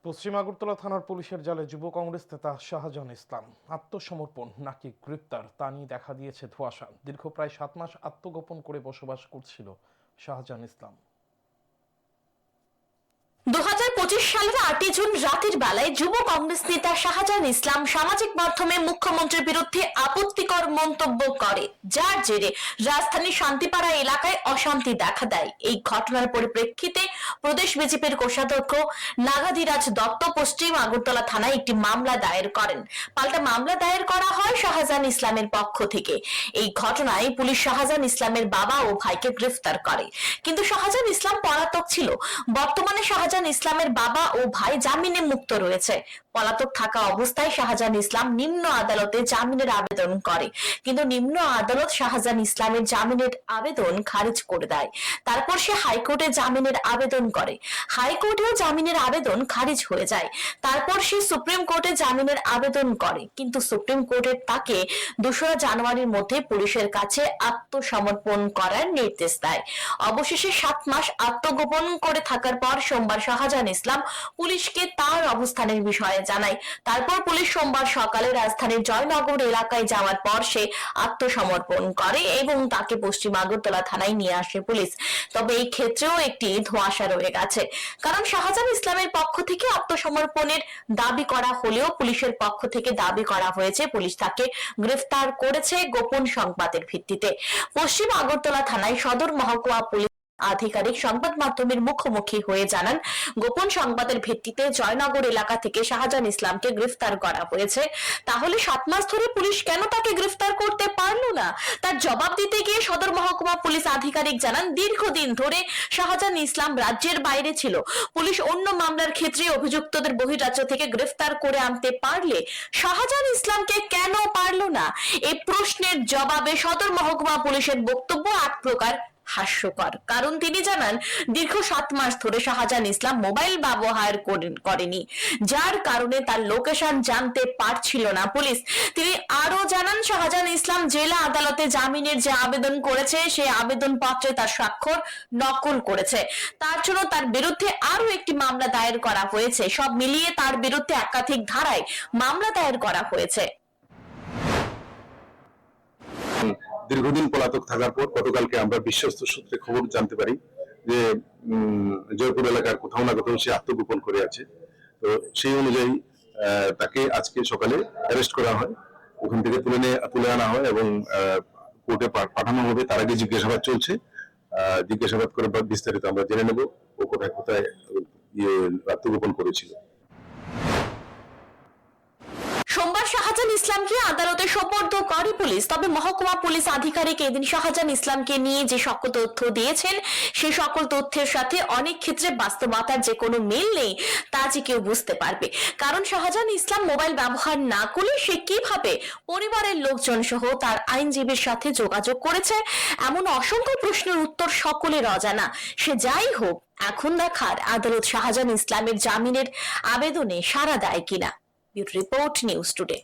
পশ্চিম আগরতলা থানার পুলিশের জালে যুব কংগ্রেস নেতা শাহজাহান ইসলাম আত্মসমর্পণ নাকি গ্রেপ্তার তা নিয়ে দেখা দিয়েছে ধোঁয়াশা। দীর্ঘ প্রায় 7 মাস আত্মগোপন করে বসবাস করছিল শাহজাহান ইসলাম। 2025 সালের 8 জুন রাতের বেলায় যুব কংগ্রেস নেতা শাহজাহান ইসলাম সামাজিক মাধ্যমে মুখ্যমন্ত্রীর বিরুদ্ধে আপত্তিকর মন্তব্য করে, যার জেরে রাজধানীর শান্তিপাড়া এলাকায় অশান্তি দেখা দেয়। এই ঘটনার পরিপ্রেক্ষিতে প্রদেশ বিজেপির কোষাধ্যক্ষ নাগাধিরাজ দত্ত পশ্চিম আগরতলা থানায় একটি মামলা দায়ের করেন। পাল্টা মামলা দায়ের করা হয় শাহজাহান ইসলামের পক্ষ থেকে। এই ঘটনায় পুলিশ শাহজাহান ইসলামের বাবা ও ভাইকে গ্রেফতার করে, কিন্তু শাহজাহান ইসলাম পলাতক ছিল। বর্তমানে শাহজাহান ইসলামের বাবা ও ভাই জামিনে মুক্ত রয়েছে। পলাতক থাকা অবস্থায় শাহজাহান ইসলাম নিম্ন আদালতে জামিনের আবেদন করে, কিন্তু নিম্ন আদালত শাহজাহান ইসলামের জামিনের আবেদন খারিজ করে দেয়। তারপর সে হাইকোর্টে জামিনের আবেদন করে, হাইকোর্টেও জামিনের আবেদন খারিজ হয়ে যায়। তারপর সে সুপ্রিম কোর্টে জামিনের আবেদন করে, কিন্তু সুপ্রিম কোর্টের তাকে 2রা জানুয়ারির মধ্যে পুলিশের কাছে আত্মসমর্পণ করার নির্দেশ দেয়। অবশেষে 7 মাস আত্মগোপন করে থাকার পর সোমবার শাহজাহান ইসলাম পুলিশকে তার অবস্থানের বিষয়ে জানায়। তারপর পুলিশ সোমবার সকালে রাজধানীর জয়নগর এলাকায় যাওয়ার পর সে আত্মসমর্পণ করে এবং তাকে পশ্চিম আগরতলা থানায় নিয়ে আসে পুলিশ। তবে এই ক্ষেত্রেও একটি ধোঁয়াশা রয়ে গেছে, কারণ শাহজাহান ইসলামের পক্ষ থেকে আত্মসমর্পণের দাবি করা হলেও পুলিশের পক্ষ থেকে দাবি করা হয়েছে পুলিশ তাকে গ্রেফতার করেছে গোপন সংবাদের ভিত্তিতে। পশ্চিম আগরতলা থানায় সদর মহকুমা পুলিশ আধিকারিক সংবাদ মাধ্যমের মুখোমুখি হয়ে জানান, গোপন সংবাদের ভিত্তিতে জয়নগর এলাকা থেকে শাহজাহান ইসলামকে গ্রেফতার করা হয়েছে। তাহলে 7 মাস ধরে পুলিশ কেন তাকে গ্রেফতার করতে পারলো না, তার জবাব দিতে গিয়ে সদর মহকুমা পুলিশ আধিকারিক জানান, দীর্ঘদিন ধরে শাহজাহান ইসলাম রাজ্যের বাইরে ছিল। পুলিশ অন্য মামলার ক্ষেত্রে অভিযুক্তদের বহিরাজ্য থেকে গ্রেফতার করে আনতে পারলে শাহজাহান ইসলামকে কেন পারলো না? এই প্রশ্নের জবাবে সদর মহকুমা পুলিশের বক্তব্য এক প্রকার হাস্যকর, কারণ তিনি জানান দীর্ঘ 7 মাস ধরে শাহজাহান ইসলাম মোবাইল ব্যবহার করেনি, যার কারণে তার লোকেশন জানতে পারছিল না পুলিশ। তিনি আরো জানান, শাহজাহান ইসলাম জেলা আদালতে জামিনের যে আবেদন করেছে সেই আবেদন পত্রে তার স্বাক্ষর নকল করেছে। তার জন্য তার বিরুদ্ধে আরো একটি মামলা দায়ের করা হয়েছে। সব মিলিয়ে তার বিরুদ্ধে একাধিক ধারায় মামলা দায়ের করা হয়েছে। দীর্ঘদিন পলাতক থাকার পর গতকালকে আমরা বিশ্বস্ত সূত্রে খবর জানতে পারি যে জয়পুর এলাকার কোথাও না কোথাও সে আত্মগোপন করে আছে। তো সেই অনুযায়ী তাকে আজকে সকালে অ্যারেস্ট করা হয়, ওখান থেকে তুলে আনা হয় এবং কোর্টে পাঠানো হবে। তার আগে জিজ্ঞাসাবাদ চলছে, জিজ্ঞাসাবাদ করে বিস্তারিত আমরা জেনে নেব ও কোথায় কোথায় আত্মগোপন করেছিল। সোমবার শাহজাহান ইসলামকে আদালতে সোপর্দ করে পুলিশ। তবে মহকুমা পুলিশ আধিকারিক এদিন শাহজাহান ইসলামকে নিয়ে যে সকল তথ্য দিয়েছেন সেই সকল তথ্যের সাথে অনেক ক্ষেত্রে বাস্তবতার যে কোনো মিল নেই তা যে কেউ বুঝতে পারবে। কারণ শাহজাহান ইসলাম মোবাইল ব্যবহার না করলে সে কিভাবে পরিবারের লোকজন সহ তার আইনজীবীর সাথে যোগাযোগ করেছে, এমন অসংখ্য প্রশ্নের উত্তর সকলের অজানা। সে যাই হোক, এখন দেখার আদালত শাহজাহান ইসলামের জামিনের আবেদনে সাড়া দেয় কিনা। Report News Today।